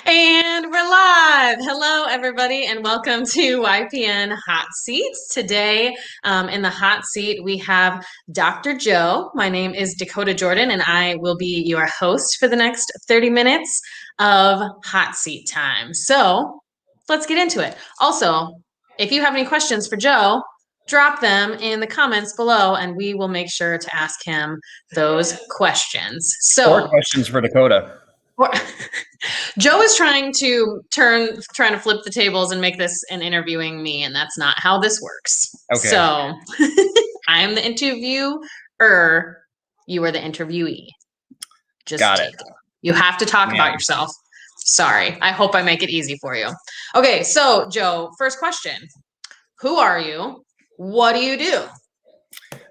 And we're live. Hello, everybody, and welcome to YPN Hot Seats. Today, in the hot seat, we have Dr. Joe. My name is Dakota Jordan, and I will be your host for the next 30 minutes of hot seat time. So let's get into it. Also, if you have any questions for Joe, drop them in the comments below, and we will make sure to ask him those questions. Or questions for Dakota. Joe is trying to flip the tables and make this an interviewing me, and that's not how this works. Okay. So I am the interviewer. You are the interviewee. Just Got take it. You have to talk about yourself. Sorry. I hope I make it easy for you. Okay, so Joe, first question. Who are you? What do you do?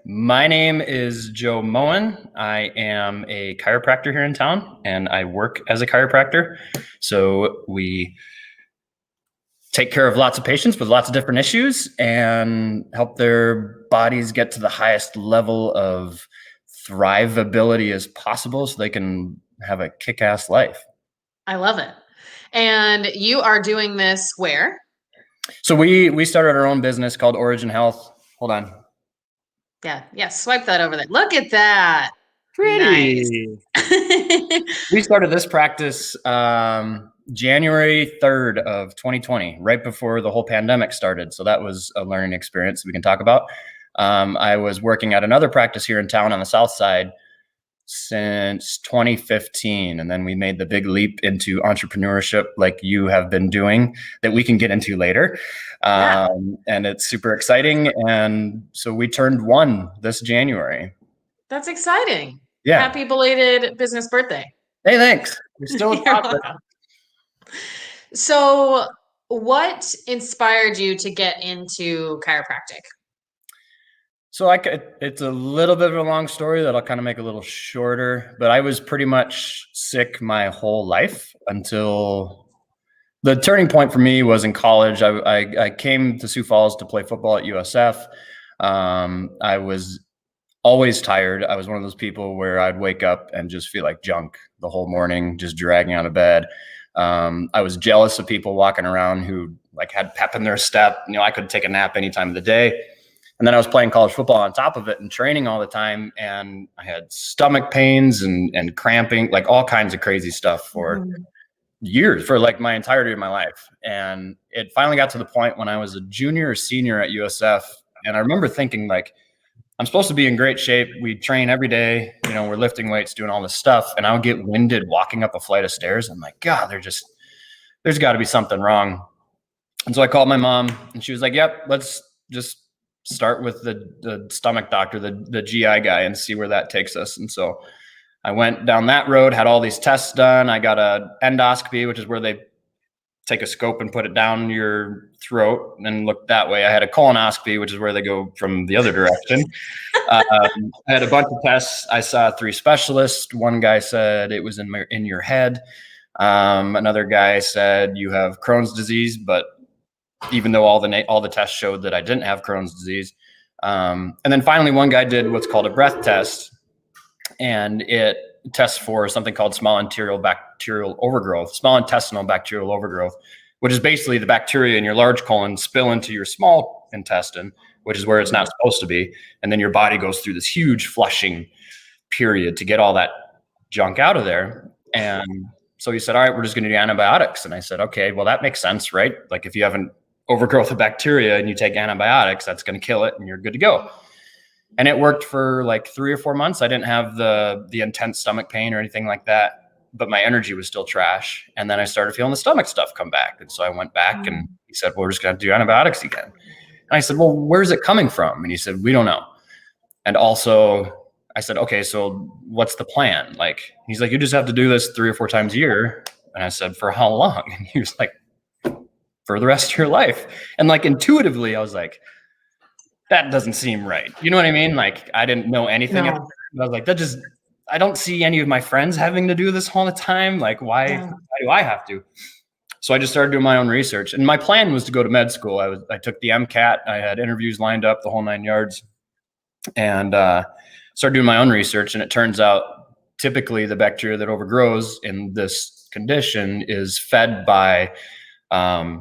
My name is Joe Moen. I am a chiropractor here in town, and I work as a chiropractor. So we take care of lots of patients with lots of different issues and help their bodies get to the highest level of thrivability as possible so they can have a kick-ass life. I love it. And you are doing this where? So we started our own business called Origin Health. Hold on. Yeah, swipe that over there. Look at that. Pretty. Nice. We started this practice January 3rd of 2020, right before the whole pandemic started. So that was a learning experience we can talk about. I was working at another practice here in town on the south side since 2015. And then we made the big leap into entrepreneurship like you have been doing that we can get into later. And it's super exciting. And so we turned 1 this January. That's exciting. Yeah. Happy belated business birthday. Hey, thanks. You're still a toddler. So what inspired you to get into chiropractic? So it's a little bit of a long story that I'll kind of make a little shorter, but I was pretty much sick my whole life until the turning point for me was in college. I came to Sioux Falls to play football at USF. I was always tired. I was one of those people where I'd wake up and just feel like junk the whole morning, just dragging out of bed. I was jealous of people walking around who like had pep in their step. You know, I could take a nap any time of the day. And then I was playing college football on top of it and training all the time. And I had stomach pains and cramping, like all kinds of crazy stuff for years, for like my entirety of my life. And it finally got to the point when I was a junior or senior at USF. And I remember thinking like, I'm supposed to be in great shape. We train every day, you know, we're lifting weights, doing all this stuff. And I would get winded walking up a flight of stairs. I'm like, God, there's got to be something wrong. And so I called my mom and she was like, yep, let's just start with the stomach doctor, the GI guy, and see where that takes us. And so I went down that road, had all these tests done. I got a endoscopy, which is where they take a scope and put it down your throat and look that way. I had a colonoscopy, which is where they go from the other direction. I had a bunch of tests. I saw 3 specialists. One guy said it was in your head. Another guy said you have Crohn's disease, but even though all the tests showed that I didn't have Crohn's disease. And then finally, one guy did what's called a breath test, and it tests for something called small intestinal bacterial overgrowth, which is basically the bacteria in your large colon spill into your small intestine, which is where it's not supposed to be. And then your body goes through this huge flushing period to get all that junk out of there. And so he said, all right, we're just going to do antibiotics. And I said, okay, well, that makes sense, right? Like if you have an overgrowth of bacteria and you take antibiotics, that's going to kill it and you're good to go. And it worked for like 3 or 4 months. I didn't have the intense stomach pain or anything like that, but my energy was still trash. And then I started feeling the stomach stuff come back. And so I went back and he said, well, we're just going to do antibiotics again. And I said, well, where's it coming from? And he said, we don't know. And also I said, okay, so what's the plan? Like, he's like, you just have to do this 3 or 4 times a year. And I said, for how long? And he was like, for the rest of your life. And like intuitively, I was like, that doesn't seem right. You know what I mean? Like I didn't know anything. No. I was like, I don't see any of my friends having to do this all the time. Like why do I have to? So I just started doing my own research. And my plan was to go to med school. I took the MCAT. I had interviews lined up, the whole 9 yards, and started doing my own research. And it turns out typically the bacteria that overgrows in this condition is fed by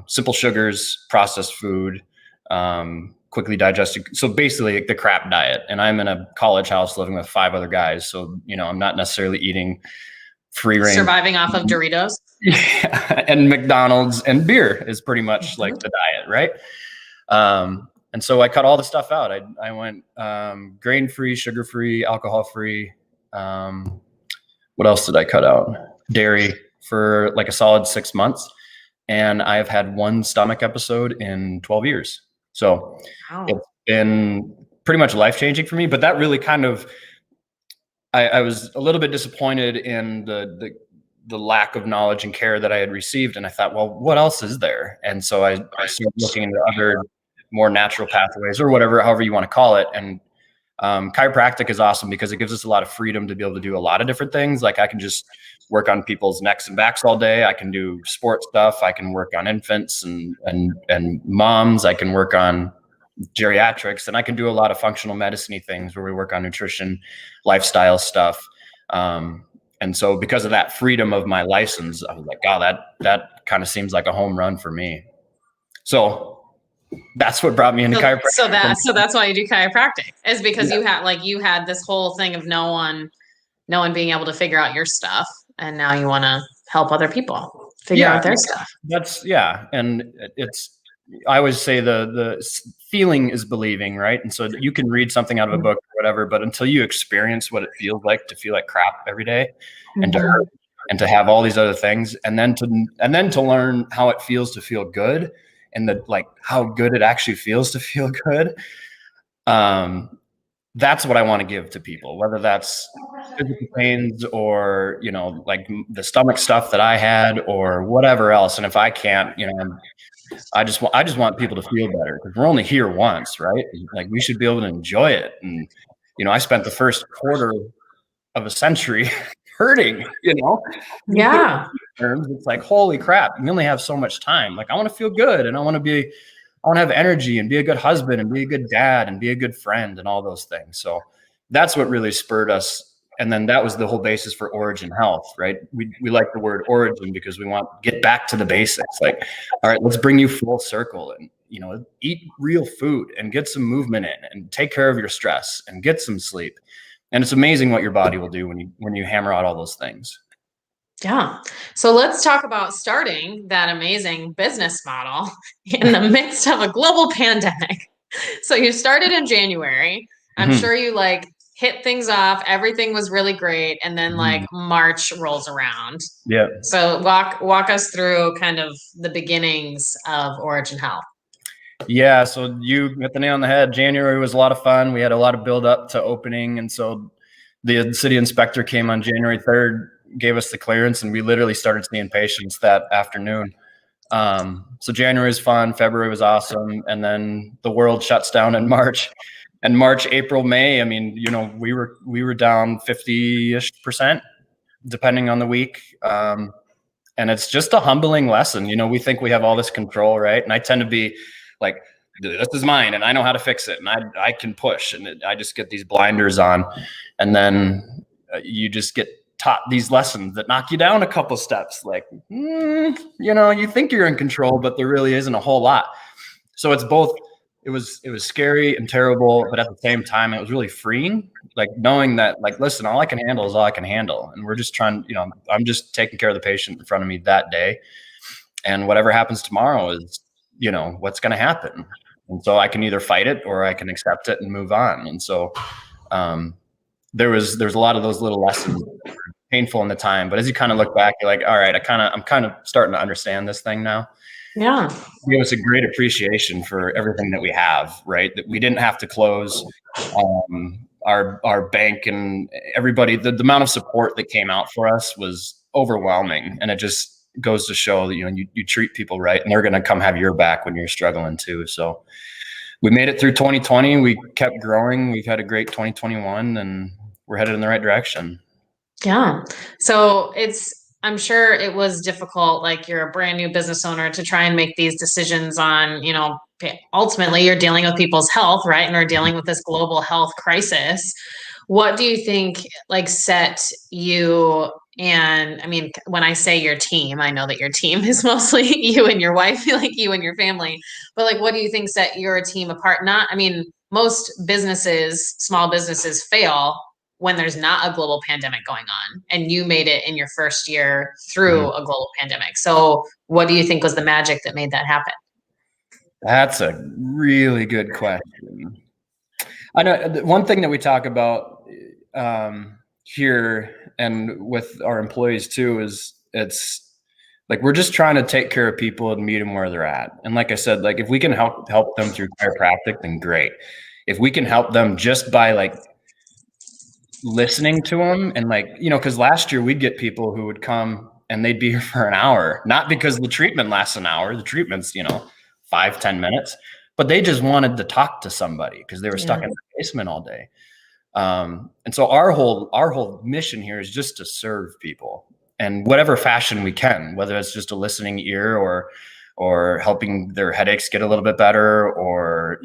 simple sugars, processed food, quickly digested. So basically like the crap diet. And I'm in a college house living with 5 other guys. So, I'm not necessarily eating free range. Surviving off of Doritos. Yeah, and McDonald's and beer is pretty much like the diet, right? And so I cut all the stuff out. I went grain-free, sugar-free, alcohol-free. What else did I cut out? Dairy for like a solid 6 months. And I've had 1 stomach episode in 12 years. So It's been pretty much life-changing for me. But that really kind of, I was a little bit disappointed in the lack of knowledge and care that I had received. And I thought, well, what else is there? And so I started looking into other more natural pathways or whatever, however you want to call it. And chiropractic is awesome because it gives us a lot of freedom to be able to do a lot of different things. Like I can just work on people's necks and backs all day. I can do sports stuff. I can work on infants and moms. I can work on geriatrics, and I can do a lot of functional medicine-y things where we work on nutrition, lifestyle stuff. And so because of that freedom of my license, I was like, oh, that kind of seems like a home run for me. So that's what brought me into chiropractic. So that's why you do chiropractic, is because you had this whole thing of no one being able to figure out your stuff, and now you want to help other people figure out their stuff. And I always say the feeling is believing, right? And so you can read something out of a book or whatever, but until you experience what it feels like to feel like crap every day, and to hurt, and to have all these other things, and then to learn how it feels to feel good, and how good it actually feels to feel good. That's what I want to give to people, whether that's physical pains or, like the stomach stuff that I had or whatever else. And if I can't, I just want people to feel better, because we're only here once, right? Like we should be able to enjoy it. And, I spent the first quarter of a century hurting, Yeah. It's like, holy crap, we only have so much time. Like I want to feel good, and I want to have energy and be a good husband and be a good dad and be a good friend and all those things. So that's what really spurred us. And then that was the whole basis for Origin Health, right? We like the word origin because we want to get back to the basics. Like, all right, let's bring you full circle and, eat real food and get some movement in and take care of your stress and get some sleep. And it's amazing what your body will do when you hammer out all those things. Yeah. So let's talk about starting that amazing business model in the midst of a global pandemic. So you started in January. I'm sure you hit things off. Everything was really great. And then March rolls around. Yeah. So walk us through kind of the beginnings of Origin Health. Yeah. So you hit the nail on the head. January was a lot of fun. We had a lot of build up to opening. And so the city inspector came on January 3rd, gave us the clearance, and we literally started seeing patients that afternoon. So January was fun. February was awesome. And then the world shuts down in March. And March, April, May, I mean, we were down 50-ish%, depending on the week. And it's just a humbling lesson. We think we have all this control, right? And I tend to be like, this is mine and I know how to fix it. And I can push, and I just get these blinders on. And then you just get taught these lessons that knock you down a couple steps. Like, you think you're in control, but there really isn't a whole lot. So it's both. It was scary and terrible, but at the same time, it was really freeing. Like knowing that, listen, all I can handle is all I can handle. And we're just trying, I'm just taking care of the patient in front of me that day. And whatever happens tomorrow is, what's going to happen. And so I can either fight it or I can accept it and move on. And so there's a lot of those little lessons that were painful in the time. But as you kind of look back, you're like, all right, I'm kind of starting to understand this thing now. Yeah. It gives us a great appreciation for everything that we have, right? That we didn't have to close our bank, and everybody, the amount of support that came out for us was overwhelming. And it just goes to show that, you treat people right, and they're going to come have your back when you're struggling too. So we made it through 2020. We kept growing. We've had a great 2021, and we're headed in the right direction. Yeah. So I'm sure it was difficult, like you're a brand new business owner, to try and make these decisions on, ultimately you're dealing with people's health, right? And we're dealing with this global health crisis. What do you think set you And I mean, when I say your team, I know that your team is mostly you and your wife, like you and your family. But like, what do you think set your team apart? Not, I mean, most businesses, small businesses fail when there's not a global pandemic going on. And you made it in your first year through Mhm. a global pandemic. So what do you think was the magic that made that happen? That's a really good question. I know one thing that we talk about here and with our employees too is it's like we're just trying to take care of people and meet them where they're at. And like I said, like if we can help them through chiropractic, then great. If we can help them just by like listening to them and like, because last year we'd get people who would come and they'd be here for an hour, not because the treatment lasts an hour. The treatment's 5-10 minutes, but they just wanted to talk to somebody because they were stuck Yeah. in the basement all day. And so our whole mission here is just to serve people in whatever fashion we can, whether it's just a listening ear or helping their headaches get a little bit better, or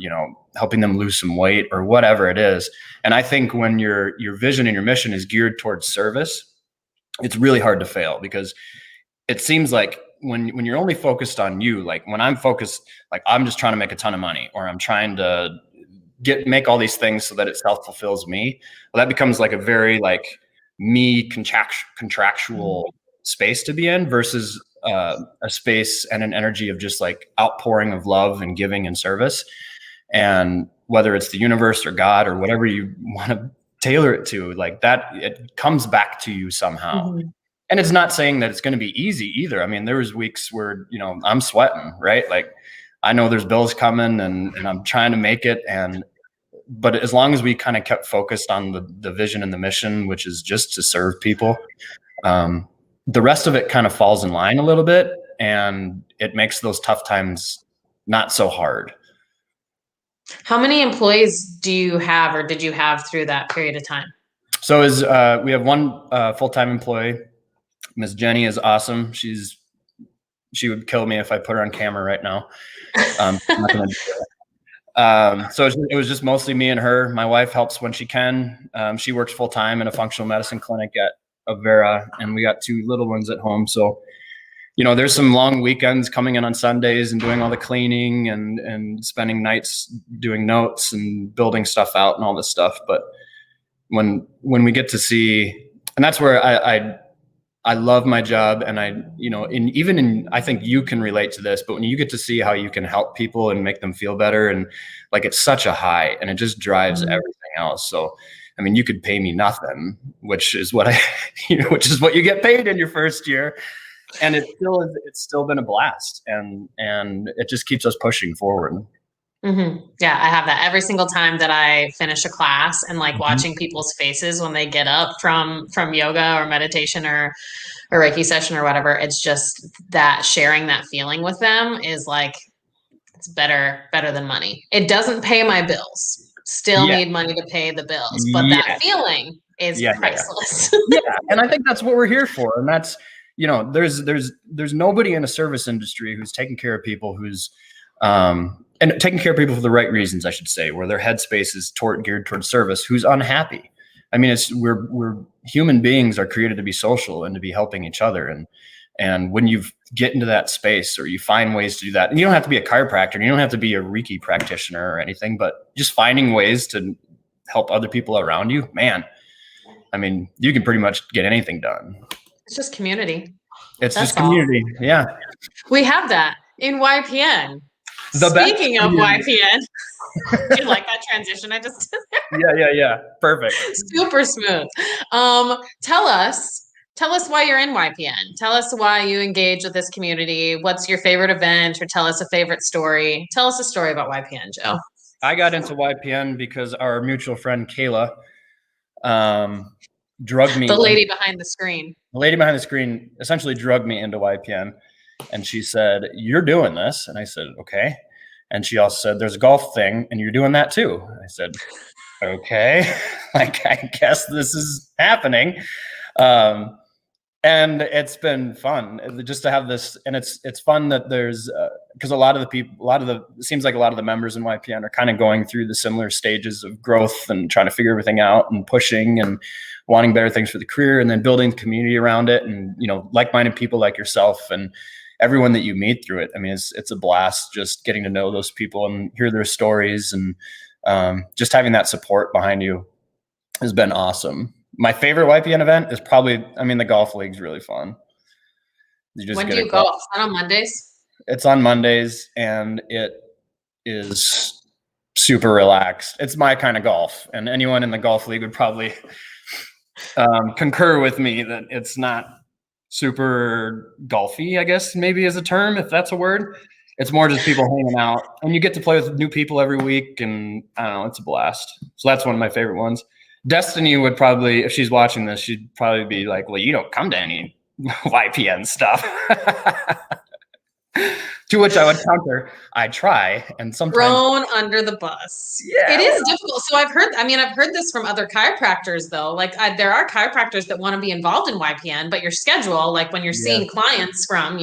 helping them lose some weight or whatever it is. And I think when your vision and your mission is geared towards service, it's really hard to fail, because it seems like when you're only focused on you, like when I'm focused, like I'm just trying to make a ton of money, or I'm trying to make all these things so that it self-fulfills me, well, that becomes like a very like me contractual space to be in, versus a space and an energy of just like outpouring of love and giving and service. And whether it's the universe or God or whatever you want to tailor it to, like that, it comes back to you somehow. Mhm. And it's not saying that it's going to be easy either. I mean, there was weeks where, I'm sweating, right? Like I know there's bills coming and I'm trying to make it. But as long as we kind of kept focused on the vision and the mission, which is just to serve people, the rest of it kind of falls in line a little bit, and it makes those tough times not so hard. How many employees do you have or did you have through that period of time? So we have one full-time employee. Miss Jenny is awesome. She would kill me if I put her on camera right now. I'm not gonna do that. So it was just mostly me and her. My wife helps when she can. She works full-time in a functional medicine clinic at Avera, and we got 2 little ones at home. So, there's some long weekends coming in on Sundays and doing all the cleaning and spending nights doing notes and building stuff out and all this stuff. But when we get to see, and that's where I love my job, and I think you can relate to this, but when you get to see how you can help people and make them feel better, and like it's such a high, and it just drives everything else. So, I mean, you could pay me nothing, which is what which is what you get paid in your first year, and it's still been a blast, and it just keeps us pushing forward. Mm-hmm. Yeah, I have that every single time that I finish a class, and like Mm-hmm. watching people's faces when they get up from yoga or meditation or a Reiki session or whatever. It's just that sharing that feeling with them is like it's better than money. It doesn't pay my bills. Still Yeah. need money to pay the bills, but that Yeah. feeling is Yeah. priceless. Yeah, and I think that's what we're here for. And that's, there's nobody in a service industry who's taking care of people and taking care of people for the right reasons, I should say, where their headspace is geared towards service, who's unhappy. I mean, we're human beings are created to be social and to be helping each other. And when you get into that space, or you find ways to do that, and you don't have to be a chiropractor, and you don't have to be a Reiki practitioner or anything, but just finding ways to help other people around you, man, I mean, you can pretty much get anything done. It's just community. It's That's just all. community. Yeah. We have that in YPN. The best Speaking of community. YPN, do you like that transition I just did? Yeah. Perfect. Super smooth. Tell us why you're in YPN. Tell us why you engage with this community. What's your favorite event, or tell us a favorite story. Tell us a story about YPN, Joe. I got into YPN because our mutual friend Kayla drugged me. The lady behind the screen. The lady behind the screen essentially drugged me into YPN, and she said, "You're doing this," and I said, "Okay." And she also said, "There's a golf thing, and you're doing that too." I said, "Okay." Like, I guess this is happening. And it's been fun just to have this, and it's fun that there's because it seems like a lot of the members in YPN are kind of going through the similar stages of growth and trying to figure everything out and pushing and wanting better things for the career, and then building the community around it, and like-minded people like yourself and everyone that you meet through it. I mean, it's a blast just getting to know those people and hear their stories, and just having that support behind you has been awesome. My favorite YPN event is probably, the golf league's really fun. When do you golf? Is that on Mondays? It's on Mondays, and it is super relaxed. It's my kind of golf, and anyone in the golf league would probably concur with me that it's not super golfy, I guess maybe is a term, if that's a word. It's more just people hanging out, and you get to play with new people every week, and I don't know, it's a blast. So that's one of my favorite ones. Destiny would probably, if she's watching this, she'd probably be like, well, you don't come to any YPN stuff. To which I would counter, I try, and sometimes thrown under the bus. Yeah, it is difficult. So I've heard this from other chiropractors though. Like there are chiropractors that want to be involved in YPN, but your schedule, like when you're seeing clients from,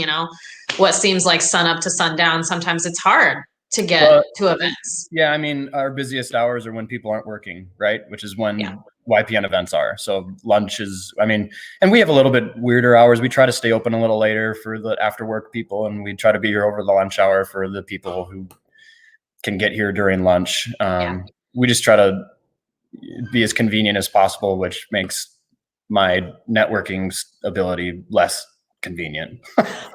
what seems like sun up to sundown, sometimes it's hard to get to events. Yeah, our busiest hours are when people aren't working, right? Which is when YPN events are. So lunch is, and we have a little bit weirder hours. We try to stay open a little later for the after work people, and we try to be here over the lunch hour for the people who can get here during lunch. We just try to be as convenient as possible, which makes my networking ability less convenient.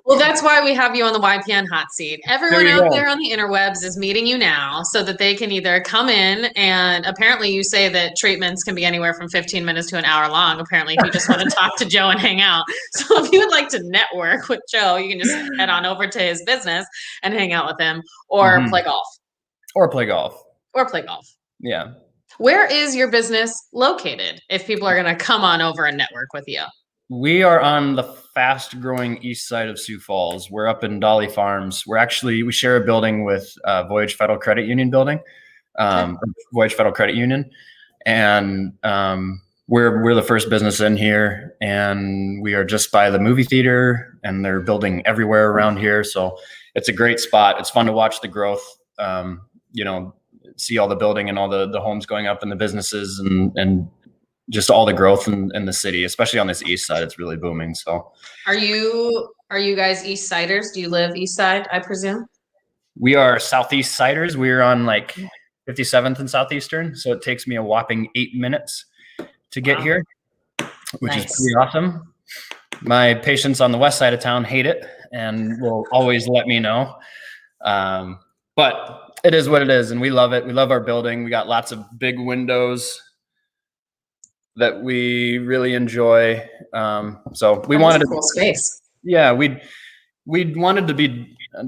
Well, that's why we have you on the YPN Hot Seat. Everyone out there on the interwebs is meeting you now so that they can either come in, and apparently you say that treatments can be anywhere from 15 minutes to an hour long. Apparently, if you just want to talk to Joe and hang out. So if you would like to network with Joe, you can just head on over to his business and hang out with him, or play golf. Or play golf. Yeah. Where is your business located if people are going to come on over and network with you? We are on the fast-growing east side of Sioux Falls. We're up in Dolly Farms. We share a building with Voyage Federal Credit Union building, Voyage Federal Credit Union, and we're the first business in here, and we are just by the movie theater, and they're building everywhere around here. So it's a great spot. It's fun to watch the growth. See all the building and all the homes going up and the businesses and just all the growth in the city, especially on this east side. It's really booming. So are you guys east siders? Do you live east side, I presume? We are southeast siders. We're on like 57th and Southeastern. So it takes me a whopping 8 minutes to get here, which is pretty awesome. My patients on the west side of town hate it and will always let me know. But it is what it is, and we love it. We love our building. We got lots of big windows that we really enjoy. So we wanted a cool space. Yeah, we wanted to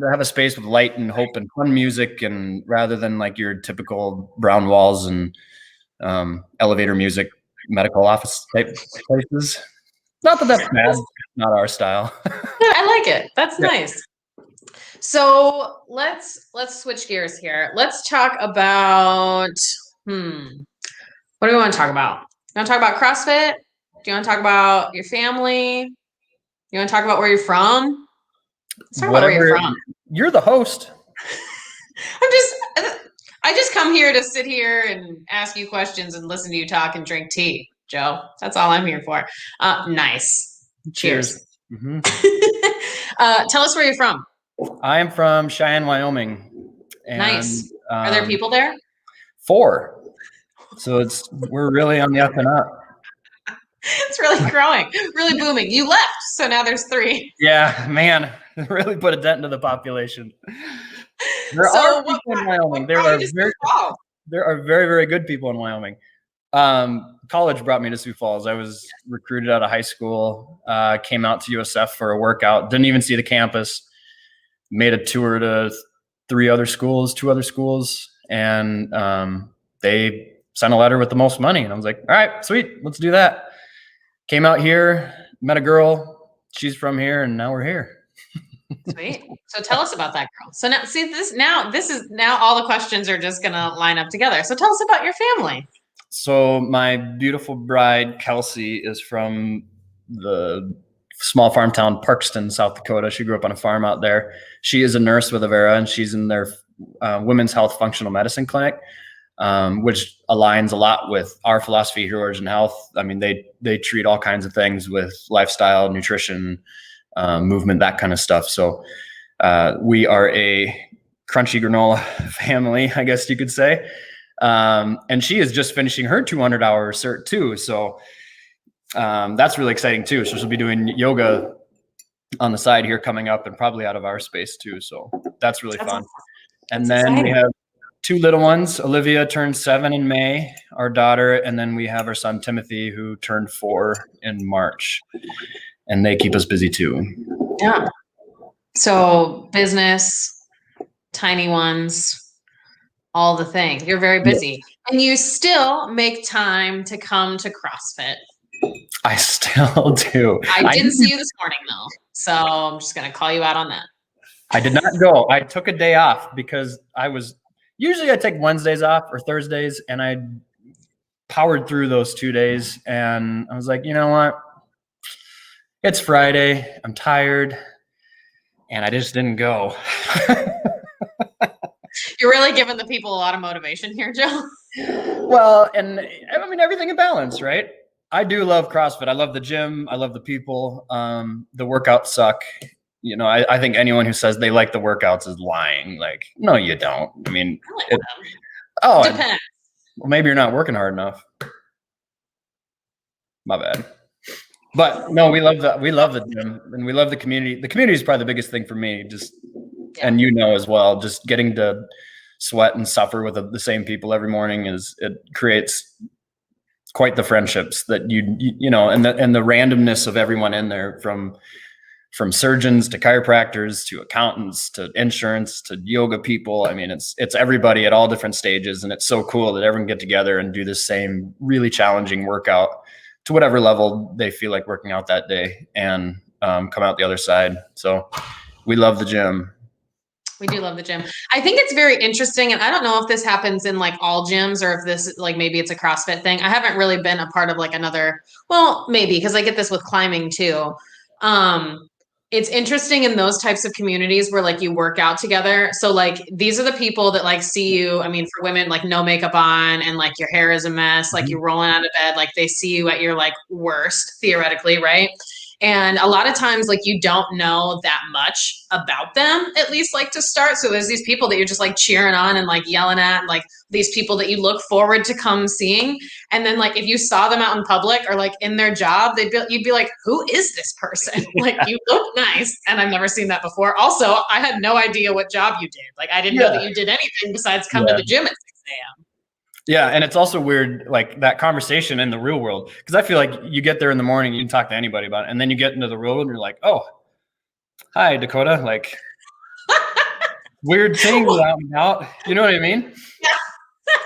have a space with light and hope and fun music, and rather than like your typical brown walls and elevator music, medical office type places. Not that that's bad. Not our style. Yeah, I like it. That's nice. So let's switch gears here. Let's talk about what do we want to talk about? You want to talk about CrossFit? Do you want to talk about your family? You want to talk about where you're from? Let's talk about where you're from. You're the host. I just come here to sit here and ask you questions and listen to you talk and drink tea, Joe. That's all I'm here for. Nice. Cheers. Mm-hmm. Tell us where you're from. I am from Cheyenne, Wyoming. And, nice. Are there people there? 4. So we're really on the up and up. It's really growing, really booming. You left, so now there's 3. Yeah, man, really put a dent into the population. There are people in Wyoming. There are very, very good people in Wyoming. College brought me to Sioux Falls. I was recruited out of high school, came out to USF for a workout, didn't even see the campus, made a tour to 2 other schools, and they sent a letter with the most money. And I was like, all right, sweet, let's do that. Came out here, met a girl. She's from here, and now we're here. Sweet. So tell us about that girl. So now, see this. Now all the questions are just gonna line up together. So tell us about your family. So my beautiful bride, Kelsey, is from the small farm town, Parkston, South Dakota. She grew up on a farm out there. She is a nurse with Avera, and she's in their women's health functional medicine clinic, which aligns a lot with our philosophy here at Origin Health. I mean, they treat all kinds of things with lifestyle, nutrition, movement, that kind of stuff. So we are a crunchy granola family, I guess you could say. And she is just finishing her 200-hour cert too. So that's really exciting too. So she'll be doing yoga on the side here coming up, and probably out of our space too. So that's really fun. Awesome. And then we have 2 little ones. Olivia turned 7 in May, our daughter. And then we have our son, Timothy, who turned 4 in March. And they keep us busy too. Yeah. So business, tiny ones, all the things. You're very busy. And you still make time to come to CrossFit. I still do. I didn't see you this morning though. So I'm just going to call you out on that. I did not go. I took a day off because usually I take Wednesdays off or Thursdays, and I powered through those 2 days, and I was like, you know what? It's Friday. I'm tired, and I just didn't go. You're really giving the people a lot of motivation here, Joe. Well, and I mean, everything in balance, right? I do love CrossFit. I love the gym. I love the people. The workouts suck. You know, I think anyone who says they like the workouts is lying. Like, no, you don't. I mean, Depends. Well, maybe you're not working hard enough. My bad. But no, we love the gym, and we love the community. The community is probably the biggest thing for me. And you know as well, just getting to sweat and suffer with the same people every morning it creates quite the friendships that you know, and the randomness of everyone in there, from surgeons to chiropractors to accountants to insurance to yoga people. I mean, it's everybody at all different stages, and it's so cool that everyone get together and do the same really challenging workout to whatever level they feel like working out that day, and come out the other side. So we love the gym. We do love the gym. I think it's very interesting, and I don't know if this happens in like all gyms or if this, like, maybe it's a CrossFit thing. I haven't really been a part of like another, well, maybe because I get this with climbing too. It's interesting in those types of communities where like you work out together. So like these are the people that like see you. I mean, for women, like no makeup on and like your hair is a mess, like you're rolling out of bed, like they see you at your like worst theoretically, right? And a lot of times, like, you don't know that much about them, at least like to start. So there's these people that you're just like cheering on and like yelling at, and like these people that you look forward to come seeing. And then like, if you saw them out in public or like in their job, you'd be like, who is this person? Like, you look nice. And I've never seen that before. Also, I had no idea what job you did. Like, I didn't know that you did anything besides come to the gym at 6 a.m. Yeah, and it's also weird, like that conversation in the real world, because I feel like you get there in the morning, you can talk to anybody about it, and then you get into the real world, and you're like, oh, hi, Dakota, like weird things out and out. You know what I mean? Yeah.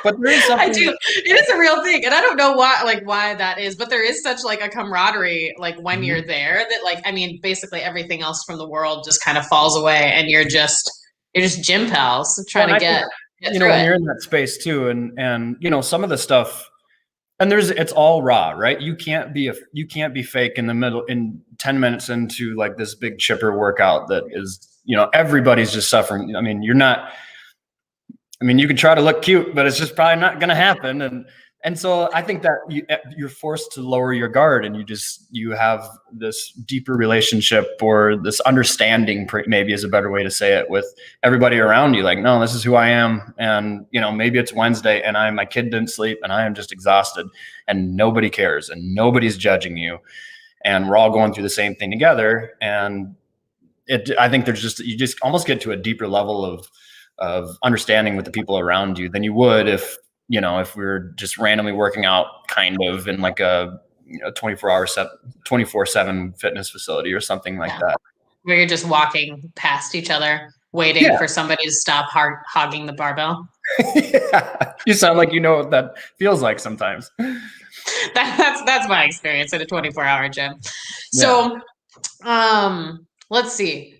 But there is something. I do. It is a real thing, and I don't know why that is, but there is such like a camaraderie, like when you're there, that like, I mean, basically everything else from the world just kind of falls away, and you're just gym pals trying to get. You know, when you're in that space too, and you know, some of the stuff, and it's all raw, right? You can't be fake in the middle in 10 minutes into like this big chipper workout that is, you know, everybody's just suffering. I mean, you can try to look cute, but it's just probably not going to happen. And so I think that you're forced to lower your guard, and you have this deeper relationship, or this understanding, maybe is a better way to say it, with everybody around you. Like, no, this is who I am. And, you know, maybe it's Wednesday and my kid didn't sleep and I am just exhausted, and nobody cares and nobody's judging you. And we're all going through the same thing together. And I think you just almost get to a deeper level of understanding with the people around you than you would if we were just randomly working out kind of in like a 24/7 fitness facility or something like that. Where you're just walking past each other, waiting for somebody to stop hogging the barbell. Yeah. You sound like you know what that feels like sometimes. That's my experience at a 24-hour gym. So, let's see.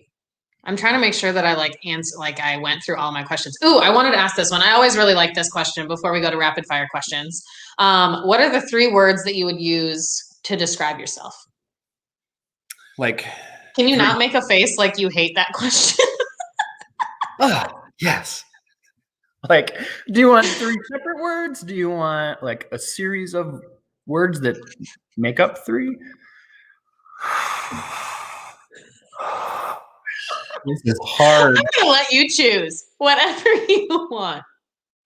I'm trying to make sure that I I went through all my questions. Ooh, I wanted to ask this one. I always really like this question before we go to rapid fire questions. What are the 3 words that you would use to describe yourself? Like, Can you three. not make a face like you hate that question? Oh, yes. Like, do you want 3 separate words? Do you want like a series of words that make up 3? This is hard. I'm gonna let you choose whatever you want.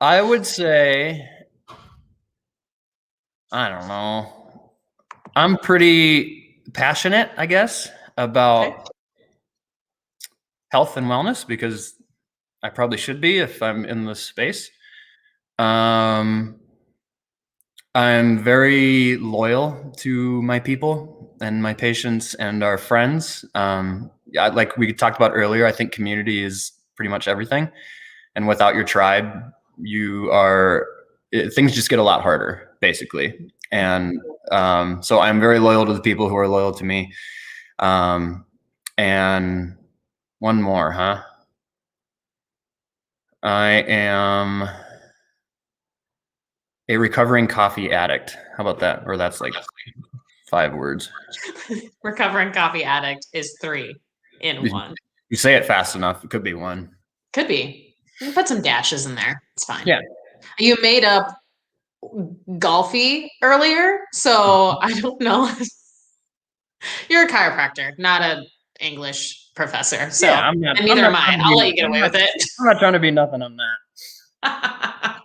I would say, I don't know. I'm pretty passionate, I guess, Okay. about health and wellness because I probably should be if I'm in this space. I'm very loyal to my people and my patients and our friends. Like we talked about earlier, I think community is pretty much everything. And without your tribe, things just get a lot harder, basically. And so I'm very loyal to the people who are loyal to me. And one more, huh? I am a recovering coffee addict. How about that? Or that's like 5 words. Recovering coffee addict is 3 in 1. You say it fast enough, it could be 1. Could be. You can put some dashes in there. It's fine. Yeah. You made up golfy earlier, so I don't know. You're a chiropractor, not an English professor. So Yeah, and neither am I. I'll let you get away with it. I'm not trying to be nothing on that.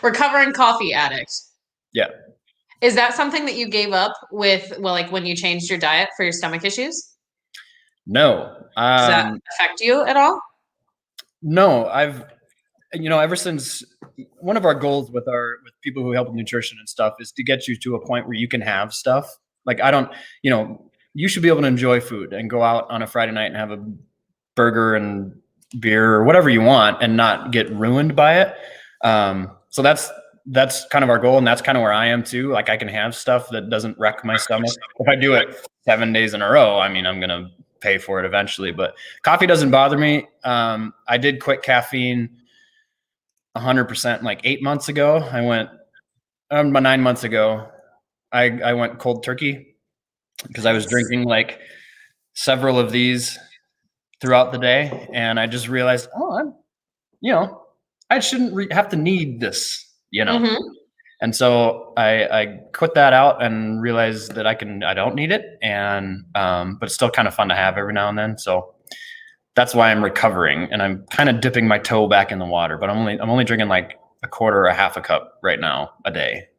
Recovering coffee addict. Yeah. Is that something that you gave up with, well, like when you changed your diet for your stomach issues? No. Does that affect you at all? No, ever since one of our goals with people who help with nutrition and stuff is to get you to a point where you can have stuff. Like you should be able to enjoy food and go out on a Friday night and have a burger and beer or whatever you want and not get ruined by it. So that's kind of our goal. And that's kind of where I am too. Like I can have stuff that doesn't wreck my stomach. If I do it 7 days in a row, I mean, I'm going to pay for it eventually, but coffee doesn't bother me. I did quit caffeine 100% like 8 months ago. I went 9 months ago. I went cold turkey because I was drinking like several of these throughout the day, and I just realized, I shouldn't have to need this, Mm-hmm. And so I quit that out and realized that I don't need it, and but it's still kind of fun to have every now and then. So that's why I'm recovering, and I'm kind of dipping my toe back in the water. But I'm only drinking like a quarter or a half a cup right now a day.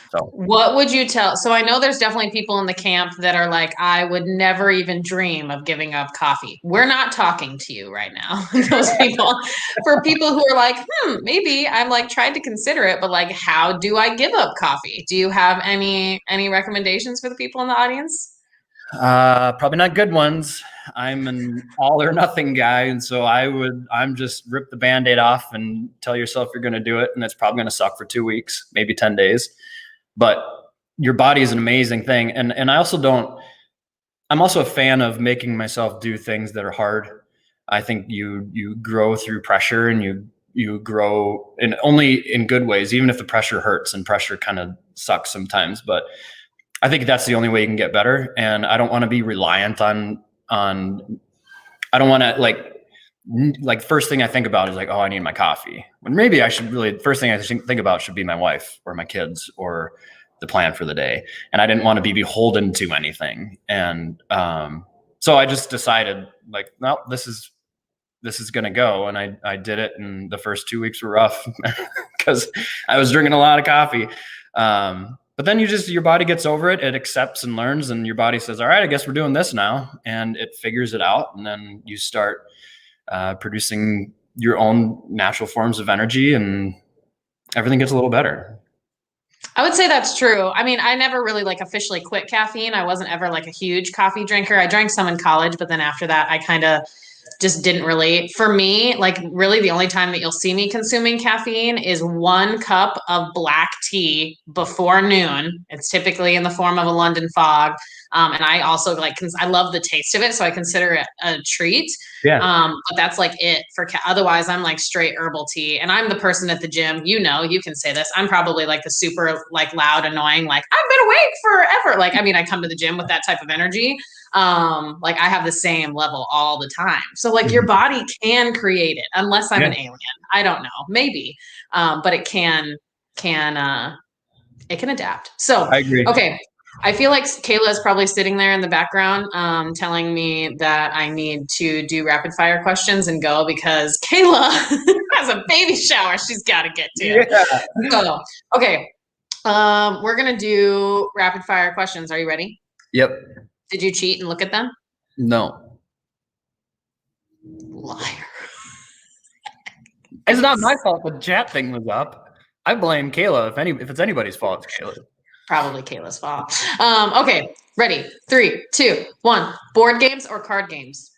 So what would you tell? So I know there's definitely people in the camp that are like, I would never even dream of giving up coffee. We're not talking to you right now. Those people, for people who are like, maybe I'm like tried to consider it, but like, how do I give up coffee? Do you have any recommendations for the people in the audience? Probably not good ones. I'm an all or nothing guy. And so I'm just rip the Band-Aid off and tell yourself you're going to do it. And it's probably going to suck for 2 weeks, maybe 10 days, but your body is an amazing thing. And I'm also a fan of making myself do things that are hard. I think you grow through pressure, and you grow only in good ways, even if the pressure hurts, and pressure kind of sucks sometimes, but I think that's the only way you can get better. And I don't want to be reliant on, I don't want to like first thing I think about is like, oh, I need my coffee. When maybe I should really, first thing I think about should be my wife or my kids or the plan for the day. And I didn't want to be beholden to anything. And so I just decided like, no, this is going to go. And I did it. And the first 2 weeks were rough because I was drinking a lot of coffee. But then your body gets over it. It accepts and learns, and your body says, all right, I guess we're doing this now. And it figures it out. And then you start producing your own natural forms of energy, and everything gets a little better. I would say that's true. I mean, I never really like officially quit caffeine. I wasn't ever like a huge coffee drinker. I drank some in college, but then after that, I kind of just didn't relate. For me, like really the only time that you'll see me consuming caffeine is 1 cup of black tea before noon. It's typically in the form of a London fog And I also like, I love the taste of it. So I consider it a treat. Yeah. But that's like it for otherwise I'm like straight herbal tea. And I'm the person at the gym, you know, you can say this. I'm probably like the super like loud, annoying, like I've been awake forever. Like, I mean, I come to the gym with that type of energy. Like I have the same level all the time. So like your body can create it unless I'm an alien. I don't know, maybe. But it can adapt. So I agree. okay. I feel like Kayla is probably sitting there in the background telling me that I need to do rapid fire questions and go because Kayla has a baby shower she's got to get to. Yeah. So, okay. We're going to do rapid fire questions. Are you ready? Yep. Did you cheat and look at them? No. Liar. It's not my fault the chat thing was up. I blame Kayla. If it's anybody's fault, it's Kayla. Probably Kayla's fault. Okay, ready? 3, 2, 1. Board games or card games?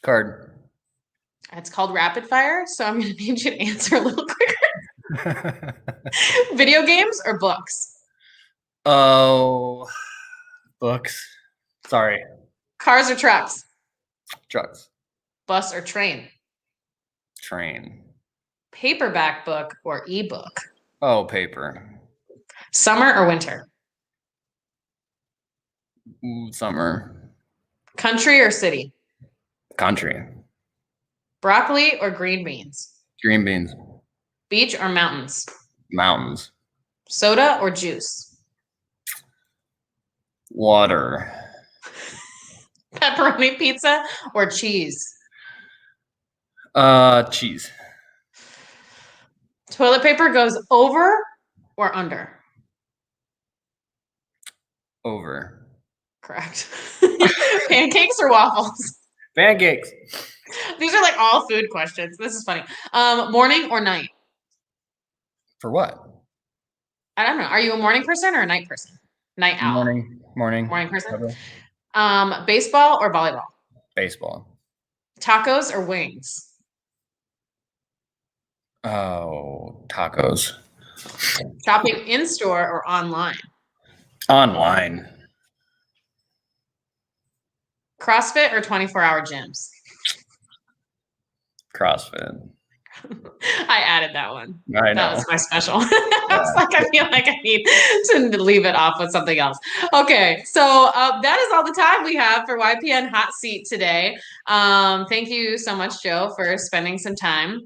Card. It's called rapid fire, so I'm going to need you to answer a little quicker. Video games or books? Oh, books. Sorry. Cars or trucks? Trucks. Bus or train? Train. Paperback book or ebook? Oh, paper. Summer or winter? Summer. Country or city? Country. Broccoli or green beans? Green beans. Beach or mountains? Mountains. Soda or juice? Water. Pepperoni pizza or cheese? Cheese. Toilet paper goes over or under? Over. Correct. Pancakes or waffles? Pancakes. These are like all food questions. This is funny. Morning or night? For what? I don't know. Are you a morning person or a night person? Night owl. Morning person. Baseball or volleyball? Baseball. Tacos or wings? Oh, tacos. Shopping in store or online? Online. CrossFit or 24-hour gyms? CrossFit. I added that one. I know. That was my special. I feel like I need to leave it off with something else. Okay, so that is all the time we have for YPN Hot Seat today. Thank you so much, Joe, for spending some time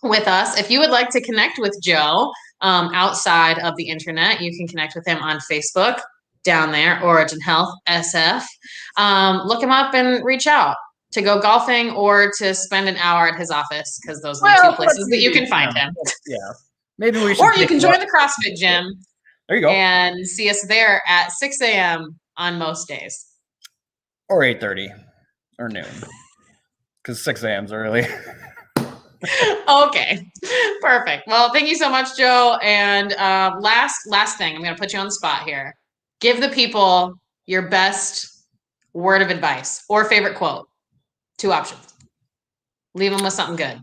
with us. If you would like to connect with Joe outside of the internet, you can connect with him on Facebook down there, Origin Health SF. Look him up and reach out to go golfing or to spend an hour at his office because those are the two places that you can find him. Yeah. Maybe we should. Or you can join the CrossFit gym. There you go. And see us there at 6 a.m. on most days. Or 8:30 or noon. Because 6 a.m. is early. Okay. Perfect. Well, thank you so much, Joe. And last thing, I'm going to put you on the spot here. Give the people your best word of advice or favorite quote. 2 options. Leave them with something good.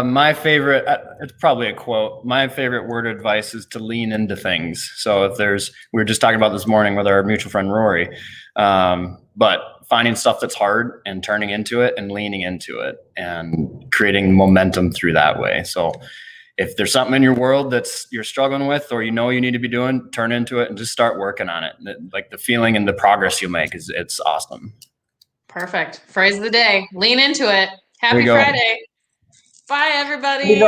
My favorite, it's probably a quote. My favorite word of advice is to lean into things. So if we were just talking about this morning with our mutual friend, Rory, but finding stuff that's hard and turning into it and leaning into it and creating momentum through that way. So if there's something in your world you're struggling with, or you need to be doing, turn into it and just start working on it. Like the feeling and the progress you'll make it's awesome. Perfect. Phrase of the day. Lean into it. Happy Friday. Bye, everybody.